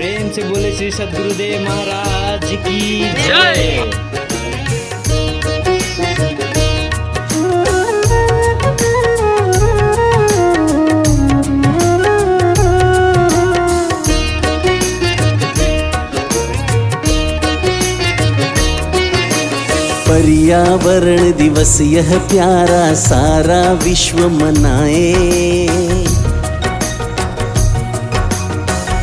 प्रेम से बोले श्री सद्गुरुदेव महाराज की जय। पर्यावरण दिवस यह प्यारा सारा विश्व मनाए।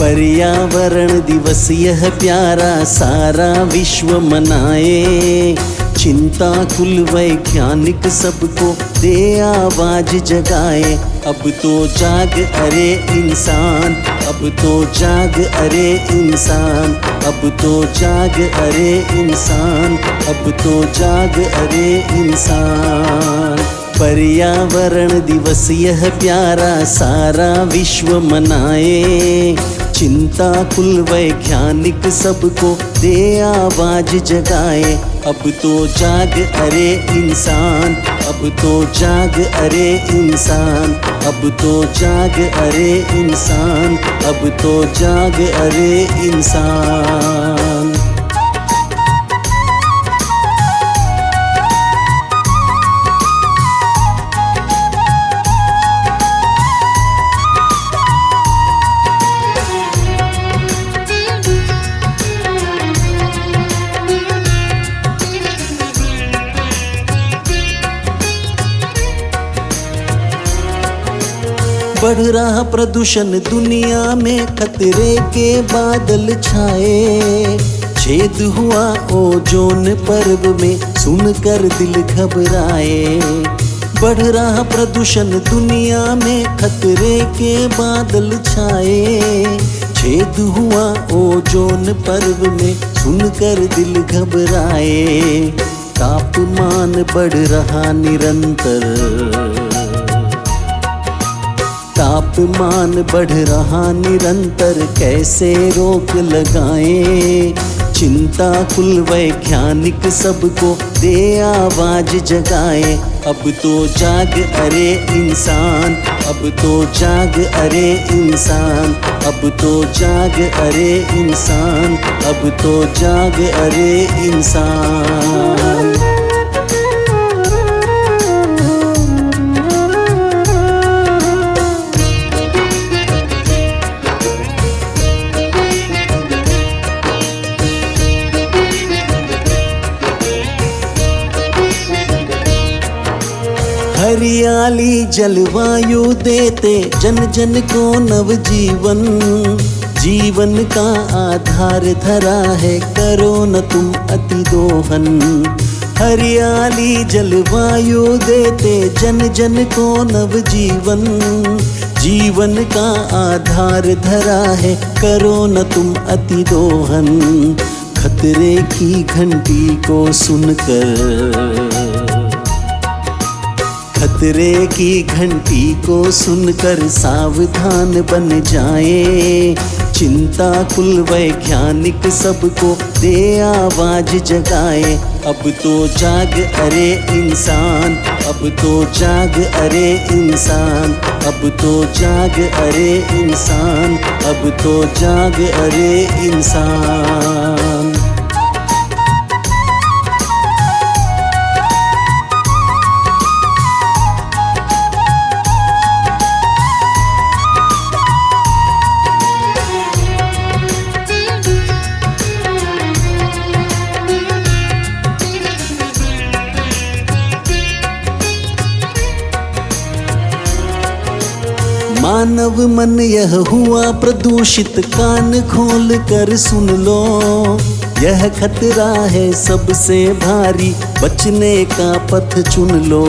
पर्यावरण दिवस यह प्यारा सारा विश्व मनाए। चिंता कुल वैज्ञानिक सबको दे आवाज जगाए। अब तो जाग अरे इंसान, अब तो जाग अरे इंसान, अब तो जाग अरे इंसान, अब तो जाग अरे इंसान। पर्यावरण दिवस यह प्यारा सारा विश्व मनाए। चिंता कुल वैज्ञानिक सबको दे आवाज जगाए। अब तो जाग अरे इंसान, अब तो जाग अरे इंसान, अब तो जाग अरे इंसान, अब तो जाग अरे इंसान। बढ़ रहा प्रदूषण दुनिया में खतरे के बादल छाए। छेद हुआ ओजोन परत में सुनकर दिल घबराए। बढ़ रहा प्रदूषण दुनिया में खतरे के बादल छाए। छेद हुआ ओजोन परत में सुनकर दिल घबराए। तापमान बढ़ रहा निरंतर, तापमान बढ़ रहा निरंतर, कैसे रोक लगाएं। चिंता कुल वैज्ञानिक सबको दे आवाज जगाए। अब तो जाग अरे इंसान, अब तो जाग अरे इंसान, अब तो जाग अरे इंसान, अब तो जाग अरे इंसान। हरियाली जलवायु देते जन जन को नवजीवन। जीवन का आधार धरा है, करो न तुम अति दोहन। हरियाली जलवायु देते जन जन को नवजीवन। जीवन का आधार धरा है, करो न तुम अति दोहन। खतरे की घंटी को सुनकर, खतरे की घंटी को सुनकर सावधान बन जाए। चिंता कुल वैज्ञानिक सबको दे आवाज जगाए। अब तो जाग अरे इंसान, अब तो जाग अरे इंसान, अब तो जाग अरे इंसान, अब तो जाग अरे इंसान। मानव मन यह हुआ प्रदूषित, कान खोल कर सुन लो। यह खतरा है सबसे भारी, बचने का पथ चुन लो।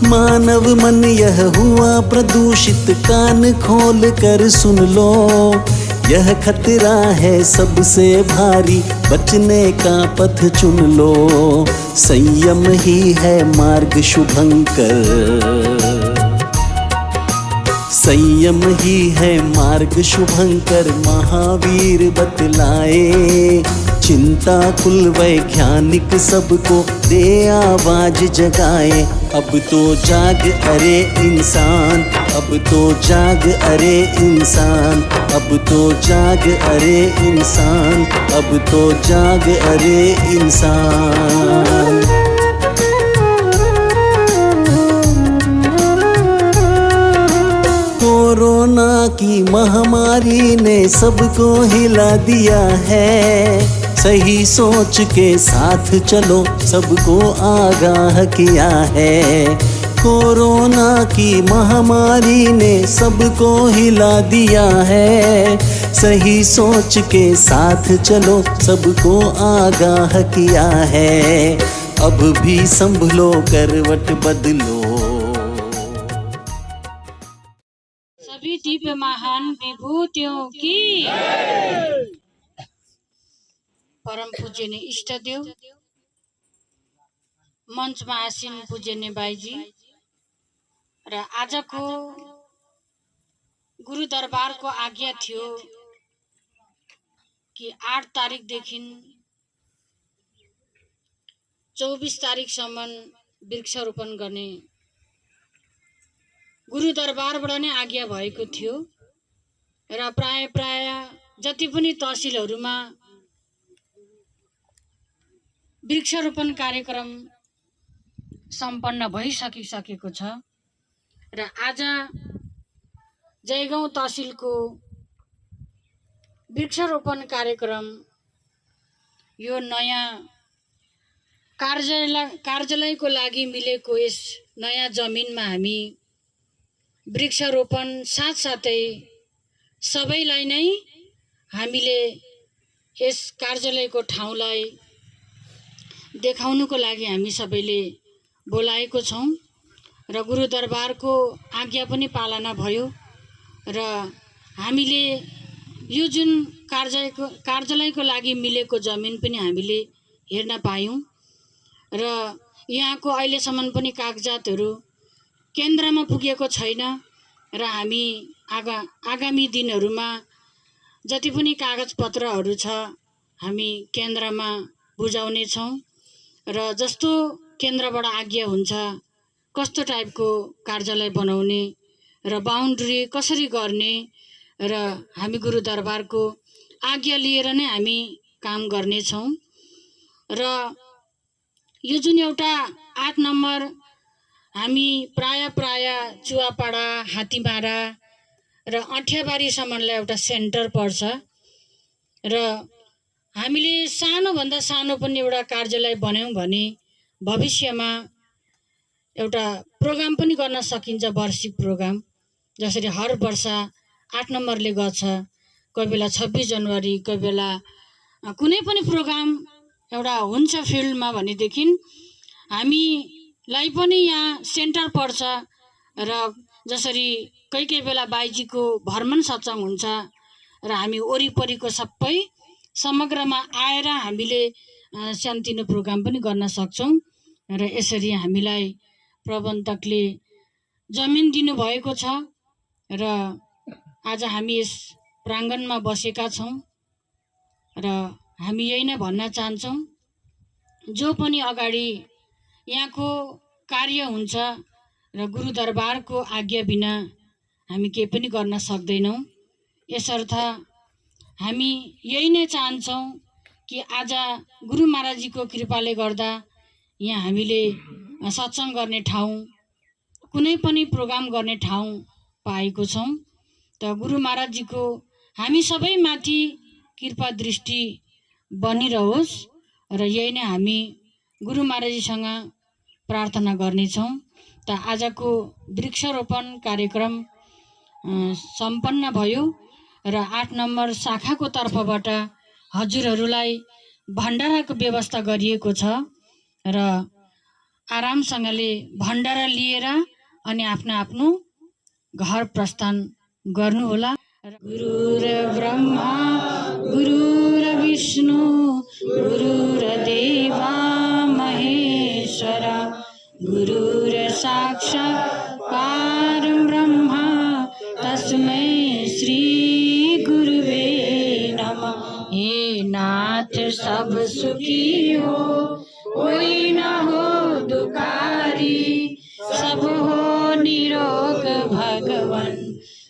मानव मन यह हुआ प्रदूषित, कान खोल कर सुन लो। यह खतरा है सबसे भारी, बचने का पथ चुन लो। संयम ही है मार्ग शुभंकर, संयम ही है मार्ग शुभंकर, महावीर बतलाए। चिंता कुल वैज्ञानिक सबको दे आवाज जगाए। अब तो जाग अरे इंसान, अब तो जाग अरे इंसान, अब तो जाग अरे इंसान, अब तो जाग अरे इंसान। कोरोना की महामारी ने सबको हिला दिया है, सही सोच के साथ चलो सबको आगाह किया है। कोरोना की महामारी ने सबको हिला दिया है, सही सोच के साथ चलो सबको आगाह किया है। अब भी संभलो करवट बदलो। सभी दिव्य महान विभूतियों की परम पूजनीय इष्टदेव, मञ्चमा आसीन पूजनीय बाईजी र आजको गुरु दरबारको आज्ञा थियो कि 8 तारिकदेखि 24 तारिकसम्म वृक्षारोपण गर्ने गुरु दरबारबाट नै आज्ञा भएको थियो र प्राय जति पनि तहसिलहरूमा वृक्षारोपण कार्यक्रम सम्पन्न भइसकिसकेको छ र आज जयगाउँ तहसिलको वृक्षारोपण कार्यक्रम यो नयाँ कार्यालयको लागि मिलेको यस नयाँ जमिनमा हामी वृक्षारोपण साथसाथै सबैलाई नै हामीले यस कार्यालयको ठाउँलाई देखाउनुको लागि हामी सबैले बोलाएको छौं र गुरु दरबारको आज्ञा पनि पालना भयो र हामीले यो जुन कार्यालयको लागि मिलेको जमिन पनि हामीले हेर्न पायौं र यहाँको अहिलेसम्म पनि कागजातहरू केन्द्रमा पुगेको छैन र हामी आगामी दिनहरूमा जति पनि कागजपत्रहरू छ हामी केन्द्रमा बुझाउने छौं र जस्तो केन्द्रबाट आज्ञा हुन्छ कस्तो टाइपको कार्यालय बनाउने र बाउन्ड्री कसरी गर्ने र हामी गुरु दरबारको आज्ञा लिएर नै हामी काम गर्ने छौं र यो जुन एउटा 8 नम्बर हामी प्राय चुवापाडा, हात्तीमारा र अठ्याबारीसम्मलाई एउटा सेन्टर पर्छ र हामीले सानोभन्दा सानो पनि एउटा कार्यालय बनायौं भने भविष्यमा एउटा प्रोग्राम पनि गर्न सकिन्छ, वार्षिक प्रोग्राम जसरी हर वर्ष 8 नम्बरले गर्छ, कोही बेला 26 जनवरी, कोही बेला कुनै पनि प्रोग्राम एउटा हुन्छ फिल्डमा भनेदेखि हामीलाई पनि यहाँ सेन्टर पर्छ र जसरी कोही बेला बाईजीको भ्रमण सत्संग हुन्छ र हामी वरिपरिको सबै समग्रमा आएर हामीले शान्तिनो प्रोग्राम पनि गर्न सक्छौं र यसरी हामीलाई प्रबन्धकले जमिन दिनुभएको छ र आज हामी यस प्राङ्गणमा बसेका छौं र हामी यही नै भन्न चाहन्छौं, जो पनि अगाडि यहाँको कार्य हुन्छ र गुरु दरबारको आज्ञा बिना हामी केही पनि गर्न सक्दैनौं। यसर्थ हामी यही नै चाहन्छौं कि आज गुरु महाराजजीको कृपाले गर्दा यहाँ हामीले सत्संग गर्ने ठाउँ, कुनै पनि प्रोग्राम गर्ने ठाउँ पाएको छौं। त गुरु महाराजजीको हामी सबै माथि कृपा दृष्टि बनिरहोस् र यही नै हामी गुरु महाराजजीसँग प्रार्थना गर्नेछौं। त आजको वृक्षारोपण कार्यक्रम सम्पन्न भयो र 8 नम्बर शाखाको तर्फबाट हजुरहरूलाई भण्डाराको व्यवस्था गरिएको छ र आरामसँगले भण्डारा लिएर अनि आफ्नो घर प्रस्थान गर्नुहोला। गुरुर ब्रह्मा गुरुर विष्णु गुरुर्देवा महेश्वरा गुरुर साक्षात् परं ब्रह्म तस्मै श्री गुरुवे नमः। हे नाथ सब सुखी हो, कोई न हो दुखारी, सब हो निरोग भगवान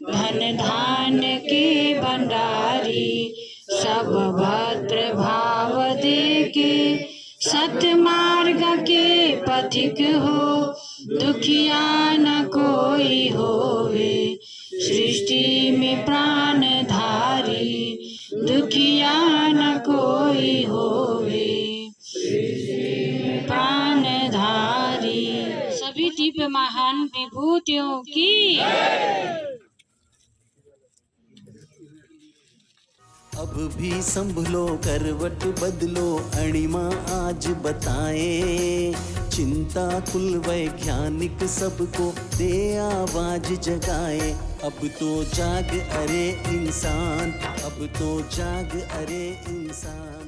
धन धान्य के भंडारी, सब भद्र भाव देके सतमार्ग के पथिक हो, दुखिया न कोई होवे, सृष्टि में प्राण धारी, दुखिया न कोई होवे, प्राण धारी। सभी दिव्य महान विभूतियों की। अब भी संभलो, करवट बदलो, अणिमा आज बताए, चिंता कुल वैज्ञानिक सबको दे आवाज जगाए। अब तो जाग अरे इंसान, अब तो जाग अरे इंसान।